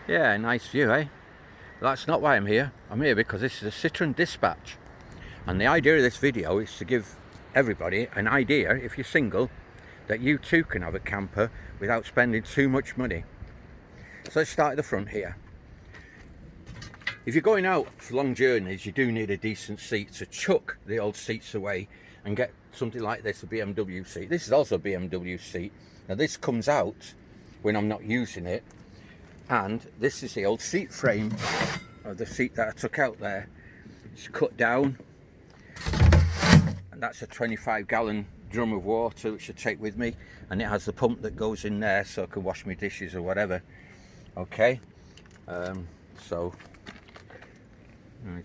Yeah, nice view, eh? But that's not why I'm here. I'm here because this is a Citroen Dispatch. And the idea of this video is to give everybody an idea, if you're single, that you too can have a camper without spending too much money. So let's start at the front here. If you're going out for long journeys, you do need a decent seat, to chuck the old seats away and get something like this, a BMW seat. This is also a BMW seat. Now this comes out when I'm not using it, and this is the old seat frame of the seat that I took out there. It's cut down, and that's a 25-gallon drum of water which I take with me, and it has the pump that goes in there so I can wash my dishes or whatever. Okay, so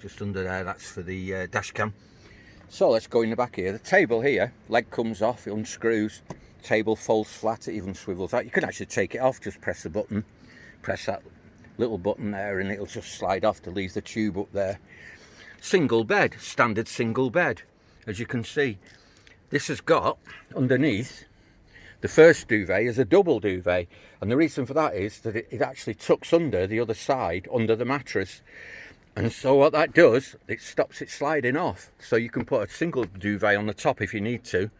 just under there, that's for the dash cam. So let's go in the back here. The table here, leg comes off, it unscrews, table folds flat, it even swivels out. You can actually take it off, just press the button, press that little button there, and it'll just slide off to leave the tube up there. Single bed, standard single bed. As you can see, this has got underneath, the first duvet is a double duvet, and the reason for that is that it actually tucks under the other side, under the mattress. And so what that does, it stops it sliding off. So you can put a single duvet on the top if you need to,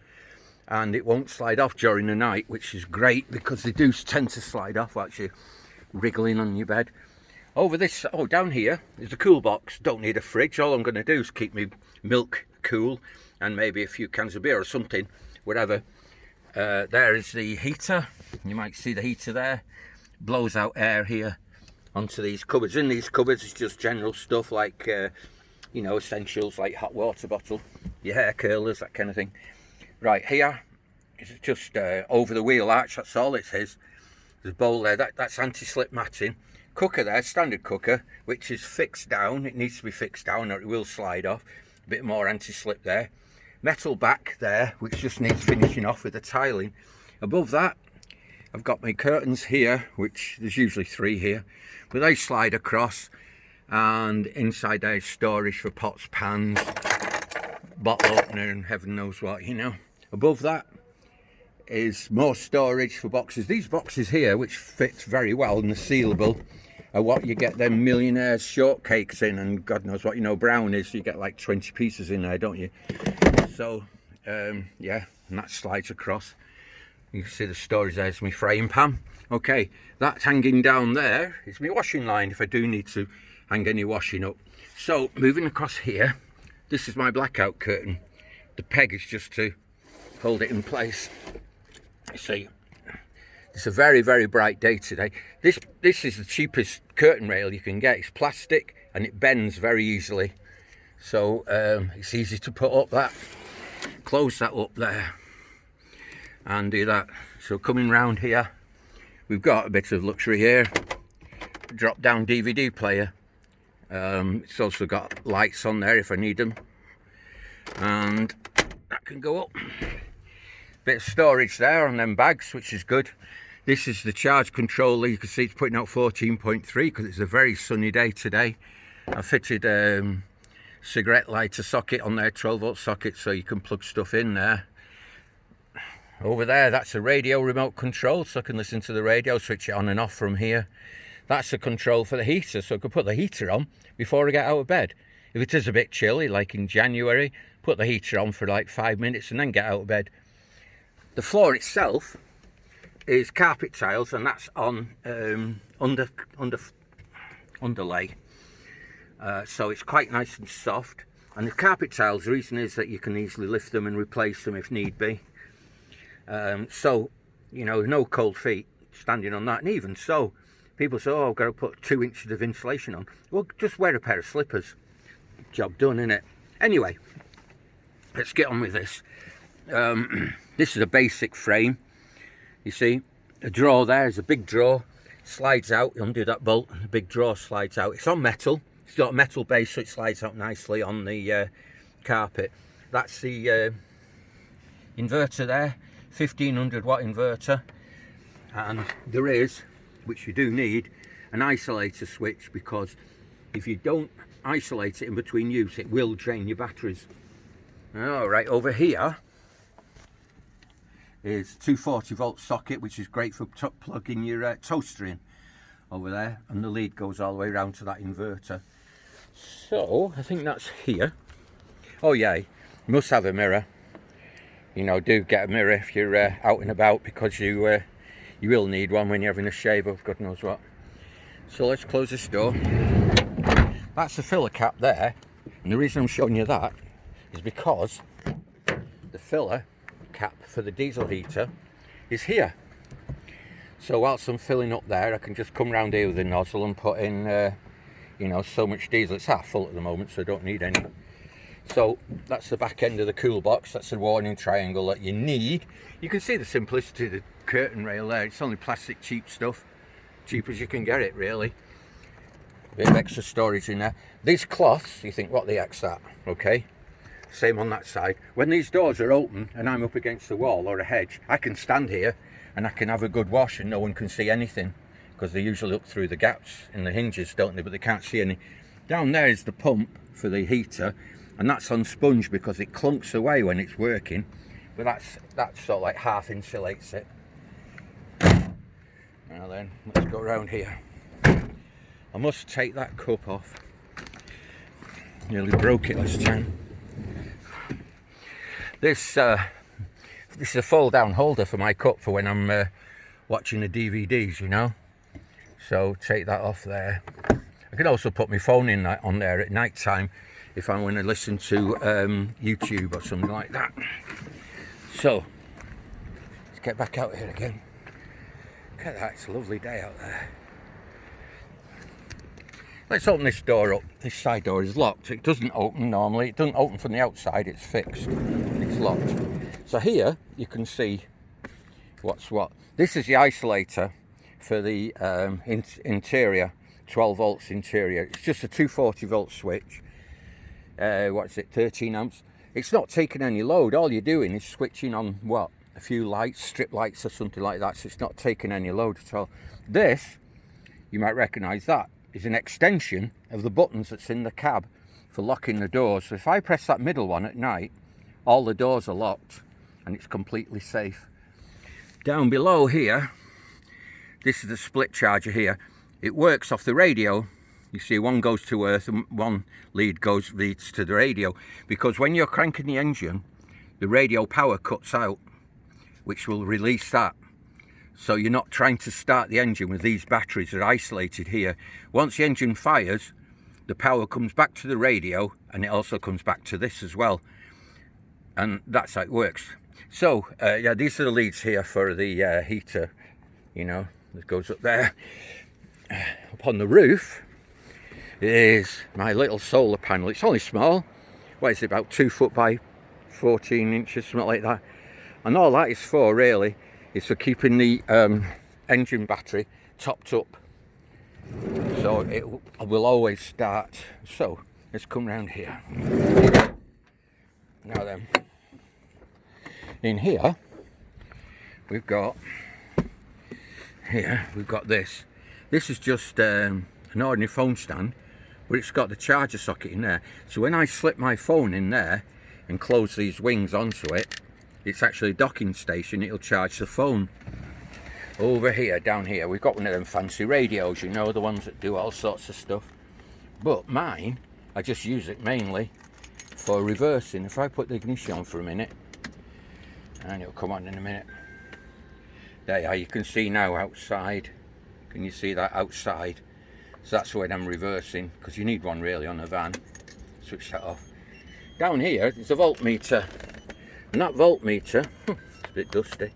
and it won't slide off during the night, which is great because they do tend to slide off while you're wriggling on your bed. Over this, down here is a cool box. Don't need a fridge. All I'm going to do is keep my milk cool and maybe a few cans of beer or something, whatever. There is the heater. You might see the heater there. Blows out air here onto these cupboards. In these cupboards is just general stuff like you know, essentials like hot water bottle, your hair curlers, that kind of thing. Right here is just over the wheel arch, that's all it is. There's a bowl there, that's anti-slip matting. Cooker there, standard cooker, which is fixed down. It needs to be fixed down or it will slide off. A bit more anti-slip there. Metal back there, which just needs finishing off with the tiling. Above that, I've got my curtains here, which there's usually 3 here, but they slide across, and inside there is storage for pots, pans, bottle opener, and heaven knows what, you know. Above that is more storage for boxes. These boxes here, which fit very well and are sealable, are what you get them millionaires shortcakes in, and God knows what, you know, brownies. You get like 20 pieces in there, don't you? So yeah, and that slides across. You can see the storage there's my frying pan. Okay, that hanging down there is my washing line if I do need to hang any washing up. So moving across here, this is my blackout curtain. The peg is just to hold it in place. You see, it's a very, very bright day today. This is the cheapest curtain rail you can get. It's plastic and it bends very easily. So it's easy to put up that, close that up there and do that. So coming round here, we've got a bit of luxury here. Drop down DVD player. It's also got lights on there if I need them. And that can go up. Bit of storage there on them bags, which is good. This is the charge controller. You can see it's putting out 14.3 because it's a very sunny day today. I fitted cigarette lighter socket on there, 12-volt socket, so you can plug stuff in there. Over there, that's a radio remote control, so I can listen to the radio, switch it on and off from here. That's a control for the heater, so I could put the heater on before I get out of bed. If it is a bit chilly, like in January, put the heater on for like 5 minutes and then get out of bed. The floor itself is carpet tiles, and that's on underlay. So it's quite nice and soft. And the carpet tiles, the reason is that you can easily lift them and replace them if need be. So, you know, no cold feet standing on that. And even so, people say, oh, I've got to put 2 inches of insulation on. Well, just wear a pair of slippers. Job done, innit? Anyway, let's get on with this. This is a basic frame. You see, a drawer there is a big drawer. Slides out, you undo that bolt, and the big drawer slides out. It's on metal. It's got a metal base, so it slides out nicely on the carpet. That's the inverter there, 1500 watt inverter. And there is, which you do need, an isolator switch, because if you don't isolate it in between use, it will drain your batteries. All right, over here is 240 volt socket, which is great for plugging your toaster in. over there, and the lead goes all the way around to that inverter. So I think that's here. Oh yeah, you must have a mirror. You know, do get a mirror if you're out and about, because you will need one when you're having a shave of God knows what. So let's close this door. That's the filler cap there, and the reason I'm showing you that is because the filler cap for the diesel heater is here. So whilst I'm filling up there, I can just come round here with the nozzle and put in you know, so much diesel. It's half full at the moment, so I don't need any. So that's the back end of the cool box. That's the warning triangle that you need. You can see the simplicity of the curtain rail there. It's only plastic, cheap stuff, cheap as you can get it really. A bit of extra storage in there. These cloths, you think, what the heck's that? Okay, same on that side. When these doors are open and I'm up against the wall or a hedge, I can stand here and I can have a good wash and no one can see anything, because they usually look through the gaps in the hinges, don't they? But they can't see any. Down there is the pump for the heater, and that's on sponge because it clunks away when it's working, but that's sort of like half insulates it. Now then, let's go around here. I must take that cup off. Nearly broke it last time. This is a fold down holder for my cup for when I'm watching the DVDs, you know. So take that off there. I can also put my phone in on there at night time if I want to listen to YouTube or something like that. So let's get back out here again. Look at that, it's a lovely day out there. Let's open this door up. This side door is locked. It doesn't open normally. It doesn't open from the outside. It's fixed. It's locked. So here you can see what's what. This is the isolator for the interior, 12 volts interior. It's just a 240 volt switch. What's it, 13 amps. It's not taking any load. All you're doing is switching on what, a few lights, strip lights or something like that. So it's not taking any load at all. This, you might recognize that, is an extension of the buttons that's in the cab for locking the doors. So if I press that middle one at night, all the doors are locked and it's completely safe. Down below here, this is the split charger here. It works off the radio. You see, one goes to earth and one leads to the radio, because when you're cranking the engine, the radio power cuts out, which will release that. So you're not trying to start the engine with these batteries that are isolated here. Once the engine fires, the power comes back to the radio, and it also comes back to this as well. And that's how it works. So yeah, these are the leads here for the heater, you know, that goes up there. Up on the roof is my little solar panel. It's only small. What is it, about 2 foot by 14 inches, something like that. And all that is for, really, is for keeping the engine battery topped up, so it will always start. So let's come round here. Now then, in here we've got this. This is just an ordinary phone stand, but it's got the charger socket in there. So when I slip my phone in there and close these wings onto it, it's actually a docking station. It'll charge the phone. Over here, down here, we've got one of them fancy radios, you know, the ones that do all sorts of stuff. But mine, I just use it mainly for reversing. If I put the ignition on for a minute, and it'll come on in a minute. There you are, you can see now outside. Can you see that outside? So that's when I'm reversing, because you need one really on a van. Switch that off. Down here, there's a voltmeter. And that voltmeter, it's a bit dusty,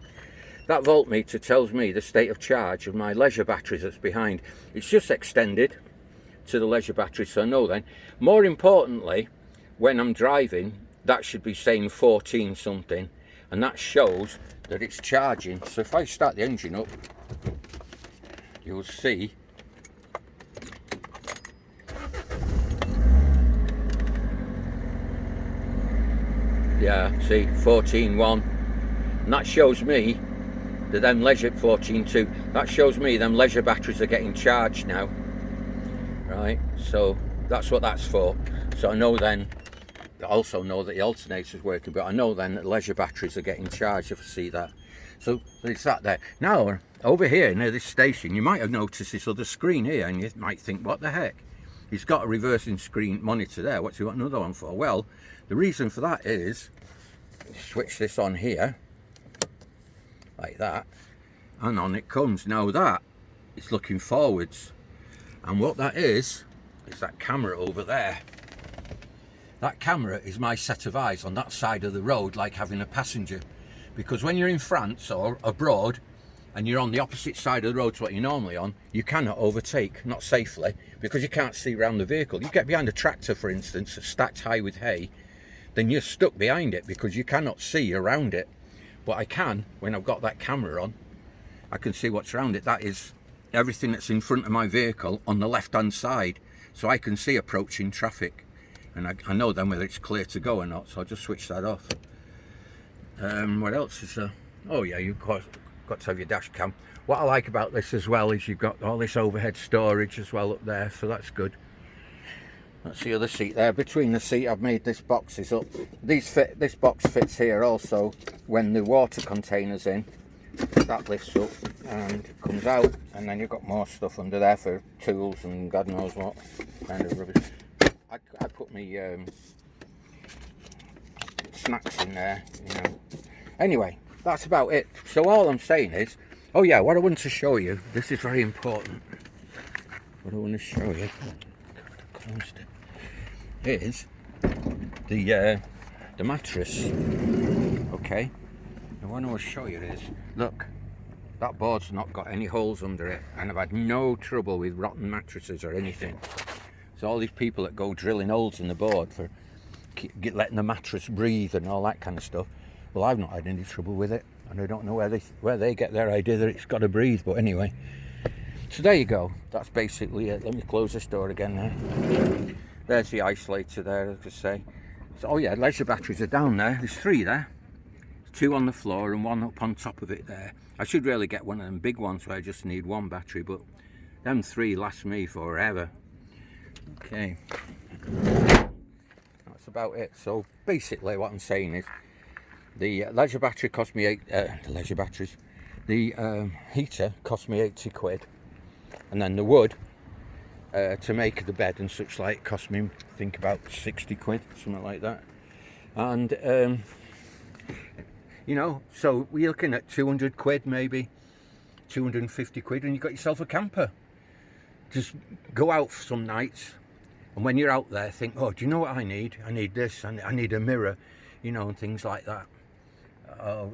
that voltmeter tells me the state of charge of my leisure batteries that's behind. It's just extended to the leisure battery, so I know then. More importantly, when I'm driving, that should be saying 14 something, and that shows that it's charging. So if I start the engine up, you'll see yeah, see, 14.1, and that shows me that them leisure 14.2, that shows me them leisure batteries are getting charged now, right? So that's what that's for. So I know then, I also know that the alternator's working, but I know then that leisure batteries are getting charged if I see that. So it's that there. Now over here near this station, you might have noticed this other screen here, and you might think, what the heck? He's got a reversing screen monitor there. What's he got another one for? Well, the reason for that is, switch this on here, like that, and on it comes. Now that is looking forwards, and what that is that camera over there. That camera is my set of eyes on that side of the road, like having a passenger. Because when you're in France or abroad, and you're on the opposite side of the road to what you're normally on, you cannot overtake, not safely, because you can't see around the vehicle. You get behind a tractor, for instance, stacked high with hay, then you're stuck behind it because you cannot see around it. But I can, when I've got that camera on, I can see what's around it. That is everything that's in front of my vehicle on the left-hand side, so I can see approaching traffic. And I know then whether it's clear to go or not, so I'll just switch that off. What else is there? Oh yeah, you've got to have your dash cam. What I like about this as well is you've got all this overhead storage as well up there, so that's good. That's the other seat there. Between the seat I've made this boxes up. This box fits here also when the water container's in. That lifts up and comes out, and then you've got more stuff under there for tools and God knows what kind of rubbish. I put my snacks in there, you know. Anyway, that's about it. So all I'm saying is, oh yeah, what I want to show you, this is very important. What I want to show you, is the mattress. Okay, and what I want to show you is, look, that board's not got any holes under it, and I've had no trouble with rotten mattresses or anything. So all these people that go drilling holes in the board for letting the mattress breathe and all that kind of stuff, well, I've not had any trouble with it, and I don't know where they get their idea that it's got to breathe. But anyway, so there you go. That's basically it. Let me close this door again there. There's the isolator there, as I say. So, oh yeah, leisure batteries are down there. There's 3 there. 2 on the floor and 1 up on top of it there. I should really get one of them big ones where I just need 1 battery, but them 3 last me forever. Okay, that's about it. So basically what I'm saying is, the leisure battery cost me the heater cost me 80 quid, and then the wood to make the bed and such like cost me, I think, about 60 quid, something like that. And you know, so we're looking at 200 quid, maybe 250 quid, and you've got yourself a camper. Just go out some nights, and when you're out there, think, oh, do you know what I need? I need this, I need a mirror, you know, and things like that.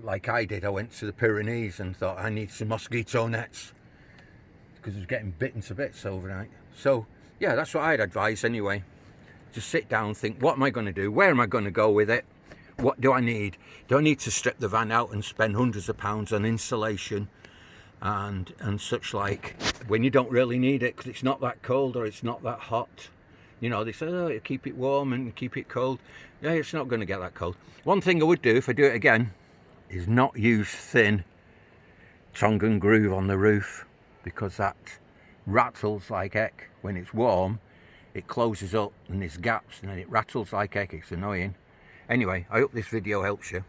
Like I did, I went to the Pyrenees and thought, I need some mosquito nets, because I was getting bitten to bits overnight. So yeah, that's what I'd advise anyway. Just sit down, think, what am I going to do? Where am I going to go with it? What do I need? Do I need to strip the van out and spend hundreds of pounds on insulation and such like, when you don't really need it, because it's not that cold or it's not that hot? You know, they say, oh, keep it warm and keep it cold. Yeah, it's not going to get that cold. One thing I would do if I do it again is not use thin tongue and groove on the roof, because that rattles like heck. When it's warm, it closes up and there's gaps, and then it rattles like heck. It's annoying. Anyway, I hope this video helps you.